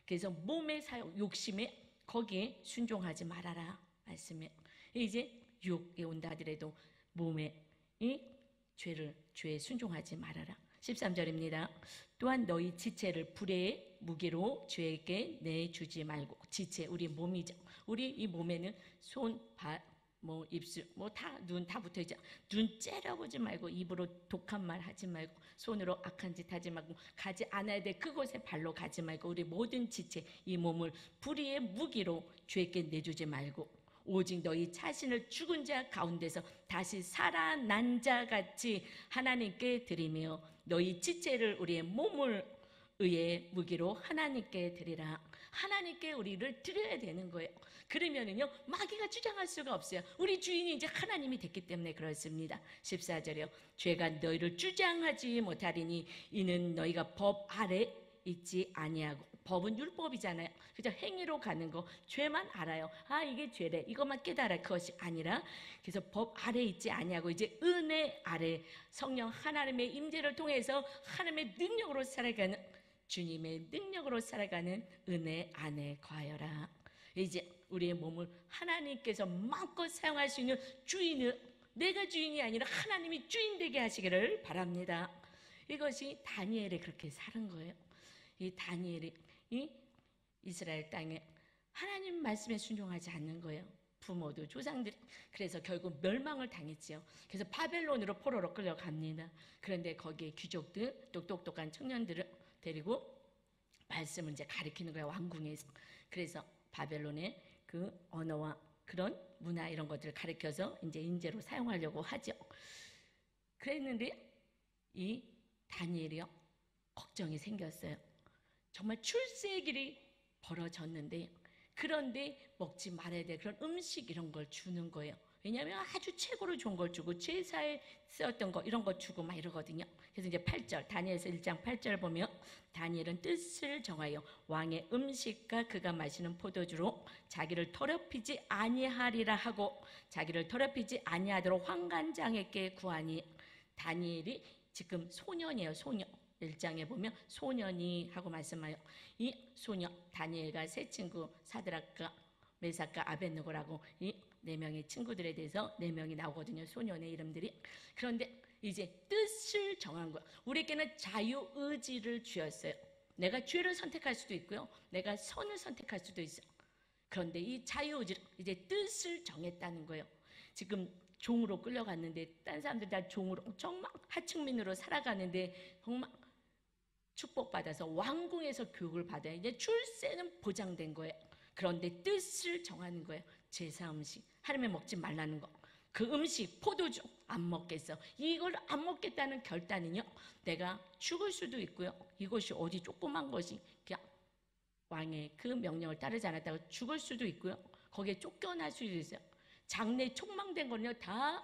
그래서 몸의 사욕, 욕심에 거기에 순종하지 말아라 말씀이에요. 이제 유혹에 온다 하더라도 몸에 이 죄에 순종하지 말아라. 13절입니다. 또한 너희 지체를 불의 무기로 죄에게 내주지 말고. 지체, 우리 몸이죠. 우리 이 몸에는 손, 발, 입술, 눈 다 붙어있죠. 눈 째려보지 말고, 입으로 독한 말 하지 말고, 손으로 악한 짓 하지 말고, 가지 않아야 돼 그곳에 발로 가지 말고, 우리 모든 지체, 이 몸을 불의의 무기로 죄에게 내주지 말고, 오직 너희 자신을 죽은 자 가운데서 다시 살아난 자 같이 하나님께 드리며 너희 지체를, 우리의 몸을 의의 무기로 하나님께 드리라. 하나님께 우리를 드려야 되는 거예요. 그러면은요, 마귀가 주장할 수가 없어요. 우리 주인이 이제 하나님이 됐기 때문에 그렇습니다. 14절이요. 죄가 너희를 주장하지 못하리니 이는 너희가 법 아래 있지 아니하고. 법은 율법이잖아요. 그죠? 행위로 가는 거, 죄만 알아요. 아, 이게 죄래, 이것만 깨달아. 그것이 아니라, 그래서 법 아래 있지 아니하고 이제 은혜 아래, 성령 하나님의 임재를 통해서 하나님의 능력으로 살아가는, 주님의 능력으로 살아가는 은혜 안에 거하여라. 이제 우리의 몸을 하나님께서 마음껏 사용할 수 있는 주인을, 내가 주인이 아니라 하나님이 주인 되게 하시기를 바랍니다. 이것이 다니엘이 그렇게 사는 거예요. 이 다니엘이 이 이스라엘 땅에 하나님 말씀에 순종하지 않는 거예요. 부모도 조상들이. 그래서 결국 멸망을 당했지요. 그래서 바벨론으로 포로로 끌려갑니다. 그런데 거기에 귀족들, 똑똑똑한 청년들을 데리고 말씀을 이제 가르치는 거예요, 왕궁에서. 그래서 바벨론의 그 언어와 그런 문화 이런 것들을 가르쳐서 이제 인재로 사용하려고 하죠. 그랬는데 이 다니엘이요, 걱정이 생겼어요. 정말 출세의 길이 벌어졌는데, 그런데 먹지 말아야 될 그런 음식 이런 걸 주는 거예요. 왜냐하면 아주 최고로 좋은 걸 주고 제사에 쓰였던 거 이런 거 주고 막 이러거든요. 그래서 이제 8절, 다니엘서 1장 8절 보면, 다니엘은 뜻을 정하여 왕의 음식과 그가 마시는 포도주로 자기를 더럽히지 아니하리라 하고, 자기를 더럽히지 아니하도록 환관장에게 구하니. 다니엘이 지금 소년이에요. 소년. 1장에 보면 소년이 하고 말씀하여, 이 소년 다니엘과 세 친구 사드락과 메삭과 아벳느고라고 이 네 명의 친구들에 대해서 네 명이 나오거든요, 소년의 이름들이. 그런데 이제 뜻을 정한 거야. 우리에게는 자유의지를 주었어요. 내가 죄를 선택할 수도 있고요, 내가 선을 선택할 수도 있어요. 그런데 이 자유의지를, 이제 뜻을 정했다는 거예요. 지금 종으로 끌려갔는데 딴 사람들 다 종으로 정말 하층민으로 살아가는데 정말 축복받아서 왕궁에서 교육을 받아야 이제 출세는 보장된 거예요. 그런데 뜻을 정하는 거예요. 제사 음식, 하루에 먹지 말라는 거, 그 음식, 포도주 안 먹겠어. 이걸 안 먹겠다는 결단은요, 내가 죽을 수도 있고요, 이것이 어디 조그만 것이 그냥 왕의 그 명령을 따르지 않았다고 죽을 수도 있고요, 거기에 쫓겨날 수도 있어요. 장래 촉망된 거는요 다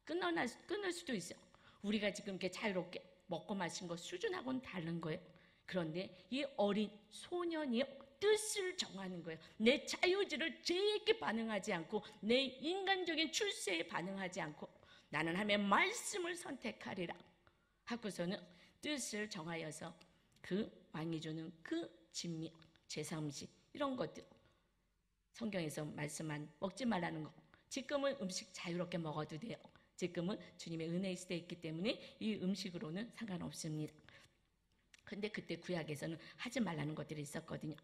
끊을 수도 있어요. 우리가 지금 이렇게 자유롭게 먹고 마신 것 수준하고는 다른 거예요. 그런데 이 어린 소년이 뜻을 정하는 거예요. 내 자유지를 죄에게 반응하지 않고, 내 인간적인 출세에 반응하지 않고, 나는 하나님의 말씀을 선택하리라 하고서는 뜻을 정하여서 그 왕이 주는 그 진미, 제사 음식 이런 것들, 성경에서 말씀한 먹지 말라는 거, 지금은 음식 자유롭게 먹어도 돼요. 지금은 주님의 은혜의 시대에 있기 때문에 이 음식으로는 상관없습니다. 근데 그때 구약에서는 하지 말라는 것들이 있었거든요.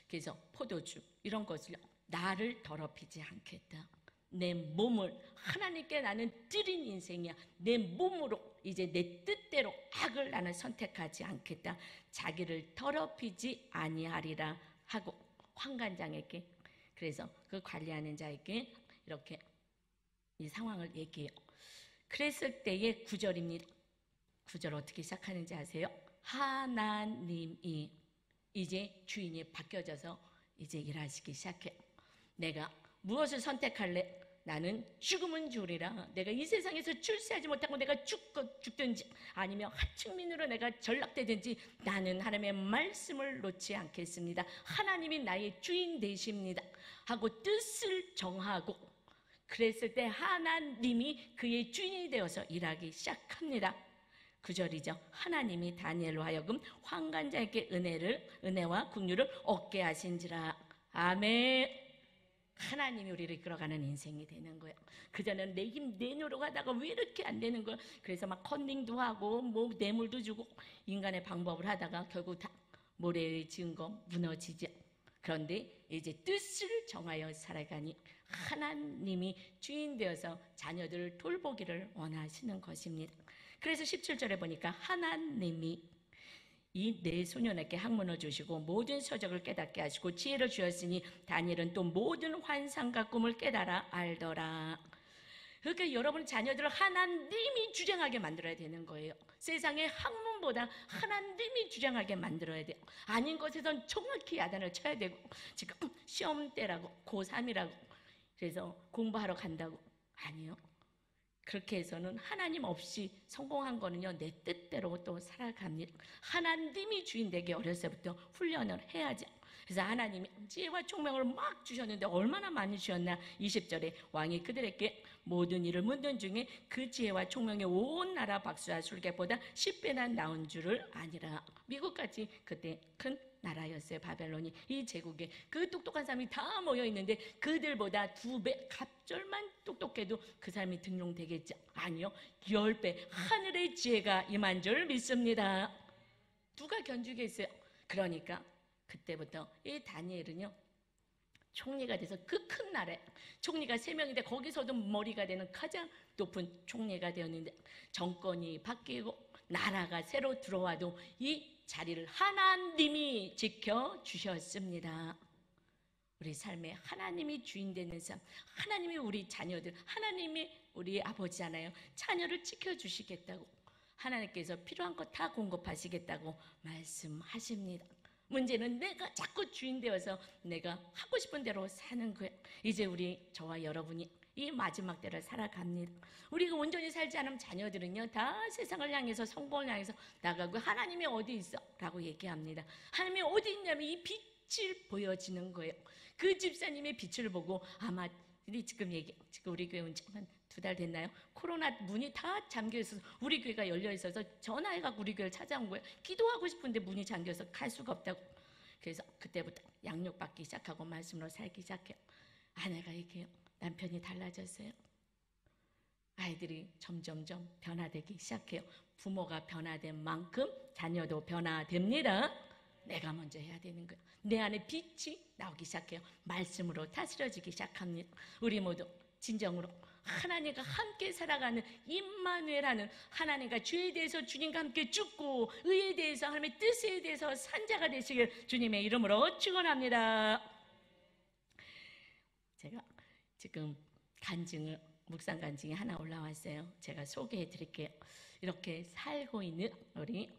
그래서 포도주 이런 것을 나를 더럽히지 않겠다. 내 몸을 하나님께 나는 드린 인생이야. 내 몸으로 이제 내 뜻대로 악을 나는 선택하지 않겠다. 자기를 더럽히지 아니하리라 하고 환관장에게, 그래서 그 관리하는 자에게 이렇게 이 상황을 얘기해요. 그랬을 때의 9절입니다. 9절 어떻게 시작하는지 아세요? 하나님이 이제 주인이 바뀌어져서 이제 일하시기 시작해요. 내가 무엇을 선택할래? 나는 죽으면 죽으리라. 내가 이 세상에서 출세하지 못하고 내가 죽든지 아니면 하층민으로 내가 전락되든지 나는 하나님의 말씀을 놓지 않겠습니다. 하나님이 나의 주인 되십니다 하고 뜻을 정하고, 그랬을 때 하나님이 그의 주인이 되어서 일하기 시작합니다. 9절이죠. 하나님이 다니엘로 하여금 환관자에게 은혜와 긍휼을 얻게 하신지라. 아멘. 하나님이 우리를 이끌어가는 인생이 되는 거예요. 그전에는 내 힘, 내 노력하다가 왜 이렇게 안 되는 거야? 그래서 막 컨닝도 하고 뭐 뇌물도 주고 인간의 방법을 하다가 결국 다 모래에 지은 거 무너지죠. 그런데 이제 뜻을 정하여 살아가니 하나님이 주인 되어서 자녀들을 돌보기를 원하시는 것입니다. 그래서 17절에 보니까 하나님이 이 네 소년에게 학문을 주시고 모든 서적을 깨닫게 하시고 지혜를 주었으니 다니엘은 또 모든 환상과 꿈을 깨달아 알더라. 그러니까 여러분 자녀들을 하나님이 주장하게 만들어야 되는 거예요. 세상의 학문보다 하나님이 주장하게 만들어야 돼요. 아닌 것에선 정확히 야단을 쳐야 되고, 지금 시험 때라고 고3이라고 그래서 공부하러 간다고, 아니요. 그렇게 해서는 하나님 없이 성공한 거는요, 내 뜻대로 또 살아갑니다. 하나님이 주인 되게 어렸을 때부터 훈련을 해야죠. 그래서 하나님이 지혜와 총명을 막 주셨는데 얼마나 많이 주셨나. 20절에 왕이 그들에게 모든 일을 묻는 중에 그 지혜와 총명이 온 나라 박수와 술객보다 10배나 나은 줄을 아니라. 미국같이 그때 큰 나라였어요. 바벨론이. 이 제국에 그 똑똑한 사람이 다 모여있는데 그들보다 2배 갑절만 똑똑해도 그 사람이 등용되겠죠? 아니요, 10배 하늘의 지혜가 임한 줄 믿습니다. 누가 견주겠어요? 그러니까 그때부터 이 다니엘은요 총리가 돼서 그 큰 나라에 총리가 3명인데 거기서도 머리가 되는 가장 높은 총리가 되었는데, 정권이 바뀌고 나라가 새로 들어와도 이 자리를 하나님이 지켜주셨습니다. 우리 삶에 하나님이 주인 되는 삶, 하나님이 우리 자녀들, 하나님이 우리 아버지잖아요. 자녀를 지켜주시겠다고, 하나님께서 필요한 것 다 공급하시겠다고 말씀하십니다. 문제는 내가 자꾸 주인 되어서 내가 하고 싶은 대로 사는 거예요. 이제 저와 여러분이 이 마지막 때를 살아갑니다. 우리가 온전히 살지 않으면 자녀들은요 다 세상을 향해서 성공을 향해서 나가고 하나님이 어디 있어? 라고 얘기합니다. 하나님이 어디 있냐면 이 빛을 보여지는 거예요. 그 집사님의 빛을 보고 아마 지금 우리 교회 온 지 한 2달 됐나요? 코로나 문이 다 잠겨 있어서 우리 교회가 열려 있어서 전화해갖고 우리 교회를 찾아온 거예요. 기도하고 싶은데 문이 잠겨서 갈 수가 없다고. 그래서 그때부터 양육받기 시작하고 말씀으로 살기 시작해요. 아내가 얘기해요. 남편이 달라졌어요. 아이들이 점점점 변화되기 시작해요. 부모가 변화된 만큼 자녀도 변화됩니다. 내가 먼저 해야 되는 거예요. 내 안에 빛이 나오기 시작해요. 말씀으로 다스려지기 시작합니다. 우리 모두 진정으로 하나님과 함께 살아가는 임마누엘하는, 하나님과 죄에 대해서 주님과 함께 죽고 의에 대해서 하나님의 뜻에 대해서 산자가 되시길 주님의 이름으로 축원합니다. 제가 지금 묵상 간증이 하나 올라왔어요. 제가 소개해 드릴게요. 이렇게 살고 있는 우리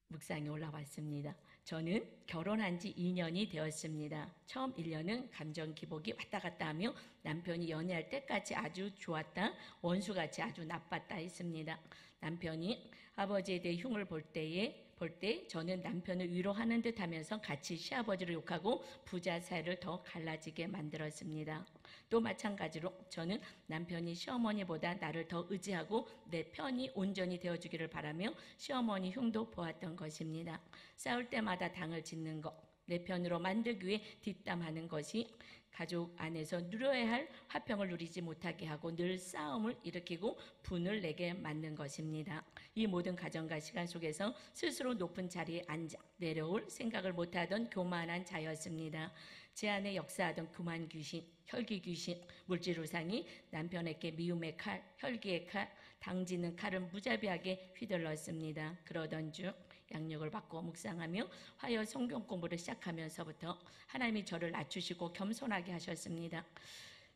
묵상이 올라왔습니다. 저는 결혼한 지 2년이 되었습니다. 처음 1년은 감정 기복이 왔다 갔다 하며 남편이 연애할 때까지 아주 좋았다, 원수같이 아주 나빴다 했습니다. 남편이 아버지에 대해 흉을 볼 때 저는 남편을 위로하는 듯 하면서 같이 시아버지를 욕하고 부자 사이를 더 갈라지게 만들었습니다. 또 마찬가지로 저는 남편이 시어머니보다 나를 더 의지하고 내 편이 온전히 되어주기를 바라며 시어머니 흉도 보았던 것입니다. 싸울 때마다 당을 짓는 것, 내 편으로 만들기 위해 뒷담하는 것이 가족 안에서 누려야 할 화평을 누리지 못하게 하고 늘 싸움을 일으키고 분을 내게 만든 것입니다. 이 모든 가정과 시간 속에서 스스로 높은 자리에 앉아 내려올 생각을 못하던 교만한 자였습니다. 제 안에 역사하던 교만 귀신, 혈기 귀신, 물질 우상이 남편에게 미움의 칼, 혈기의 칼, 당지는 칼을 무자비하게 휘둘렀습니다. 그러던 중 양육을 받고 묵상하며 화요 성경 공부를 시작하면서부터 하나님이 저를 낮추시고 겸손하게 하셨습니다.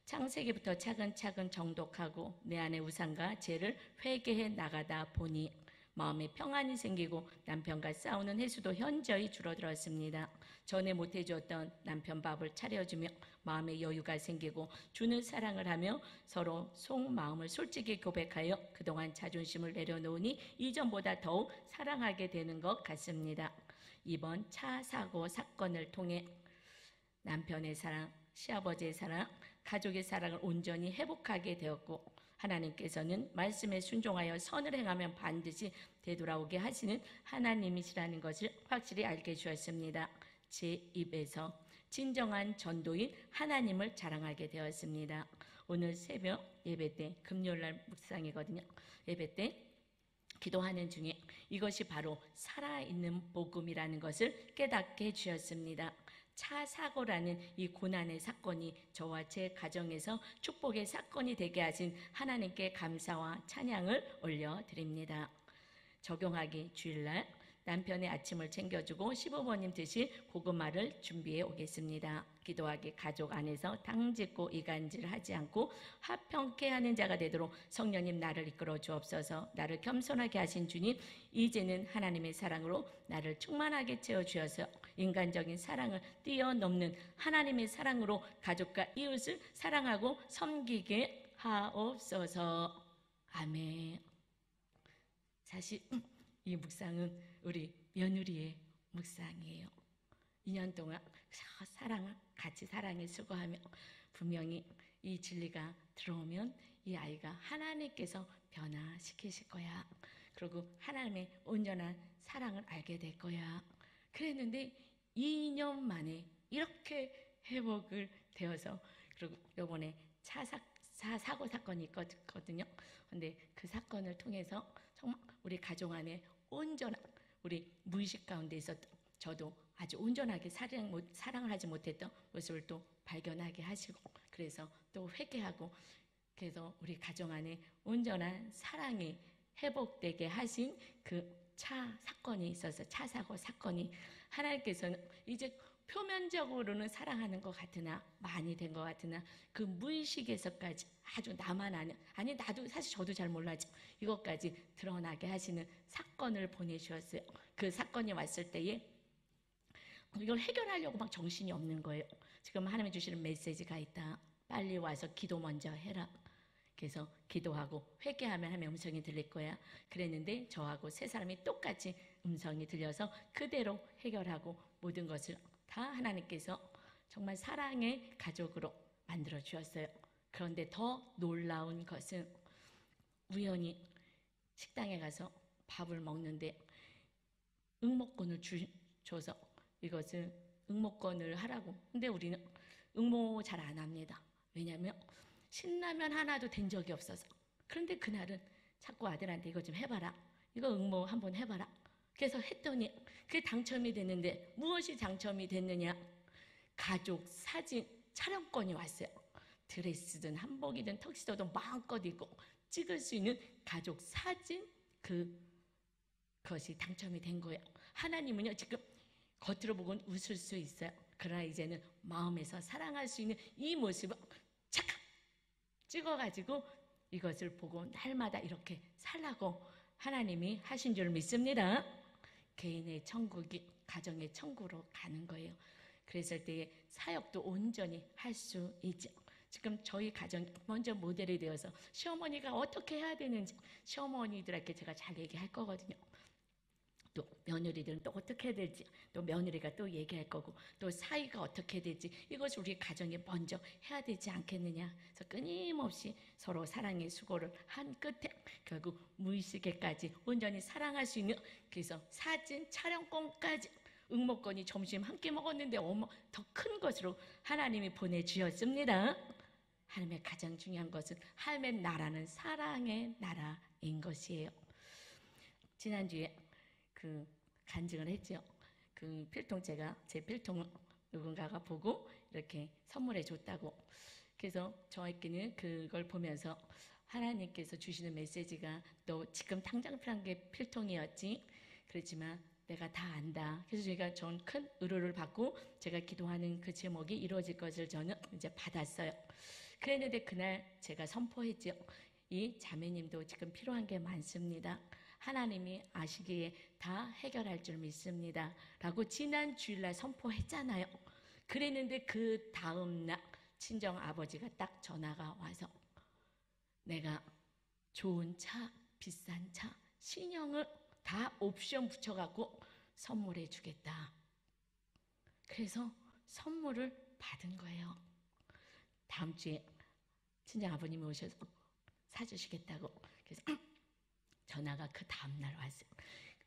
창세기부터 차근차근 정독하고 내 안의 우상과 죄를 회개해 나가다 보니 마음에 평안이 생기고 남편과 싸우는 횟수도 현저히 줄어들었습니다. 전에 못해주었던 남편 밥을 차려주며 마음의 여유가 생기고 주는 사랑을 하며 서로 속마음을 솔직히 고백하여 그동안 자존심을 내려놓으니 이전보다 더욱 사랑하게 되는 것 같습니다. 이번 차 사고 사건을 통해 남편의 사랑, 시아버지의 사랑, 가족의 사랑을 온전히 회복하게 되었고 하나님께서는 말씀에 순종하여 선을 행하면 반드시 되돌아오게 하시는 하나님이시라는 것을 확실히 알게 해주셨습니다. 제 입에서 진정한 전도인 하나님을 자랑하게 되었습니다. 오늘 새벽 예배 때 금요일날 묵상이거든요. 예배 때 기도하는 중에 이것이 바로 살아있는 복음이라는 것을 깨닫게 해주셨습니다. 차 사고라는 이 고난의 사건이 저와 제 가정에서 축복의 사건이 되게 하신 하나님께 감사와 찬양을 올려드립니다. 적용하기 주일날 남편의 아침을 챙겨주고 시부모님 드실 고구마를 준비해 오겠습니다. 기도하기 가족 안에서 당짓고 이간질 하지 않고 화평케 하는 자가 되도록 성령님 나를 이끌어 주옵소서. 나를 겸손하게 하신 주님, 이제는 하나님의 사랑으로 나를 충만하게 채워주셔서 인간적인 사랑을 뛰어넘는 하나님의 사랑으로 가족과 이웃을 사랑하고 섬기게 하옵소서. 아멘. 사실 이 묵상은 우리 며느리의 묵상이에요. 2년 동안 같이 사랑에 수고하며 분명히 이 진리가 들어오면 이 아이가 하나님께서 변화시키실 거야. 그리고 하나님의 온전한 사랑을 알게 될 거야. 그랬는데 2년 만에 이렇게 회복을 되어서 그리고 이번에 사고 사건이 있거든요. 근데 그 사건을 통해서 정말 우리 가족 안에 온전한 우리 무의식 가운데 있었던 저도 아주 온전하게 사랑을 하지 못했던 모습을 또 발견하게 하시고 그래서 또 회개하고 그래서 우리 가정 안에 온전한 사랑이 회복되게 하신 그 차 사건이 있어서 차 사고 사건이 하나님께서는 이제 표면적으로는 사랑하는 것 같으나 많이 된 것 같으나 그 무의식에서까지 아주 나만 아니 나도 사실 저도 잘 몰라죠. 이것까지 드러나게 하시는 사건을 보내주셨어요. 그 사건이 왔을 때에 이걸 해결하려고 막 정신이 없는 거예요. 지금 하나님 주시는 메시지가 있다. 빨리 와서 기도 먼저 해라. 그래서 기도하고 회개하면 하나님의 음성이 들릴 거야. 그랬는데 저하고 세 사람이 똑같이 음성이 들려서 그대로 해결하고 모든 것을 다 하나님께서 정말 사랑의 가족으로 만들어 주었어요. 그런데 더 놀라운 것은 우연히 식당에 가서 밥을 먹는데 응모권을 줘서 이것을 응모권을 하라고. 근데 우리는 응모 잘 안 합니다. 왜냐하면 신라면 하나도 된 적이 없어서. 그런데 그날은 자꾸 아들한테 이거 좀 해봐라. 이거 응모 한번 해봐라. 그래서 했더니 그게 당첨이 됐는데 무엇이 당첨이 됐느냐? 가족 사진 촬영권이 왔어요. 드레스든 한복이든 턱시도든 마음껏 입고 찍을 수 있는 가족 사진 그것이 당첨이 된 거예요. 하나님은요 지금 겉으로 보고는 웃을 수 있어요. 그러나 이제는 마음에서 사랑할 수 있는 이 모습을 착각 찍어가지고 이것을 보고 날마다 이렇게 살라고 하나님이 하신 줄 믿습니다. 개인의 천국이 가정의 천국으로 가는 거예요. 그랬을 때에 사역도 온전히 할 수 있죠. 지금 저희 가정 먼저 모델이 되어서 시어머니가 어떻게 해야 되는지 시어머니들에게 제가 잘 얘기할 거거든요. 또 며느리들은 또 어떻게 해야 될지 또 며느리가 또 얘기할 거고 또 사이가 어떻게 될지 이것을 우리 가정에 먼저 해야 되지 않겠느냐. 그래서 끊임없이 서로 사랑의 수고를 한 끝에 결국 무의식에까지 온전히 사랑할 수 있는 그래서 사진 촬영권까지 먹거니 점심 함께 먹었는데 더 큰 것으로 하나님이 보내주셨습니다. 하나님의 가장 중요한 것은 하나님의 나라는 사랑의 나라인 것이에요. 지난주에 그 간증을 했죠. 그 필통 제 필통을 누군가가 보고 이렇게 선물해 줬다고. 그래서 저에게는 그걸 보면서 하나님께서 주시는 메시지가 너 지금 당장 필요한 게 필통이었지. 그렇지만 내가 다 안다. 그래서 전 큰 의로를 받고 제가 기도하는 그 제목이 이루어질 것을 저는 이제 받았어요. 그랬는데 그날 제가 선포했죠. 이 자매님도 지금 필요한 게 많습니다. 하나님이 아시기에 다 해결할 줄 믿습니다. 라고 지난 주일날 선포했잖아요. 그랬는데 그 다음날 친정 아버지가 딱 전화가 와서 내가 좋은 차, 비싼 차, 신형을 다 옵션 붙여갖고 선물해 주겠다. 그래서 선물을 받은 거예요. 다음 주에 친정 아버님이 오셔서 사주시겠다고. 그래서 전화가 그 다음날 왔어요.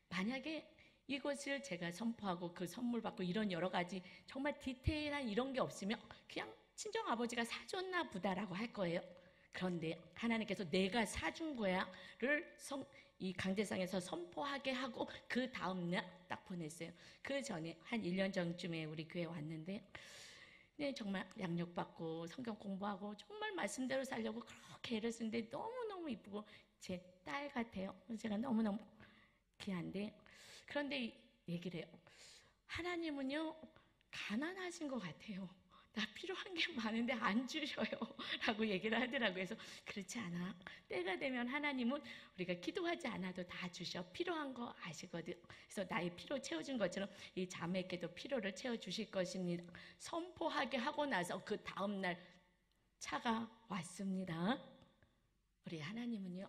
만약에 이것을 제가 선포하고 그 선물 받고 이런 여러 가지 정말 디테일한 이런 게 없으면 그냥 친정 아버지가 사줬나 보다라고 할 거예요. 그런데 하나님께서 내가 사준 거야를 이 강제상에서 선포하게 하고 그 다음날 딱 보냈어요. 그 전에 한 1년 전쯤에 우리 교회 왔는데 네, 정말 양육받고 성경 공부하고 정말 말씀대로 살려고 그렇게 애를 쓰는데 너무너무 이쁘고 제 딸 같아요. 제가 너무너무 귀한데 그런데 얘기를 해요. 하나님은요 가난하신 것 같아요. 나 필요한 게 많은데 안 주셔요 라고 얘기를 하더라고요. 그래서 그렇지 않아. 때가 되면 하나님은 우리가 기도하지 않아도 다 주셔. 필요한 거 아시거든. 그래서 나의 필요 채워준 것처럼 이 자매에게도 필요를 채워주실 것입니다. 선포하게 하고 나서 그 다음날 차가 왔습니다. 우리 하나님은요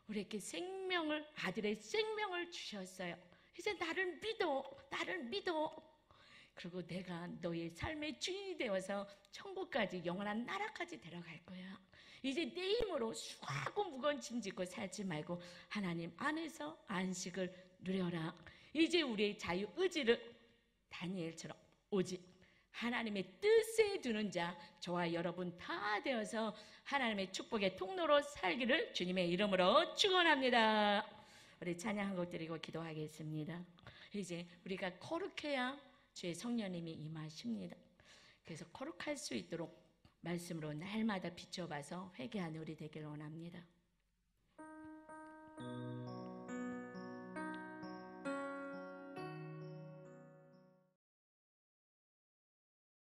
우리에게 생명을, 아들의 생명을 주셨어요. 이제 나를 믿어. 그리고 내가 너의 삶의 주인이 되어서 천국까지, 영원한 나라까지 데려갈 거야. 이제 내 힘으로 수고하고 무거운 짐 짓고 살지 말고 하나님 안에서 안식을 누려라. 이제 우리의 자유 의지를 다니엘처럼 오직 하나님의 뜻에 두는 자, 저와 여러분 다 되어서 하나님의 축복의 통로로 살기를 주님의 이름으로 축원합니다. 우리 찬양 한 곡 드리고 기도하겠습니다. 이제 우리가 거룩해야 주의 성령님이 임하십니다. 그래서 거룩할 수 있도록 말씀으로 날마다 비춰봐서 회개하는 우리 되기를 원합니다.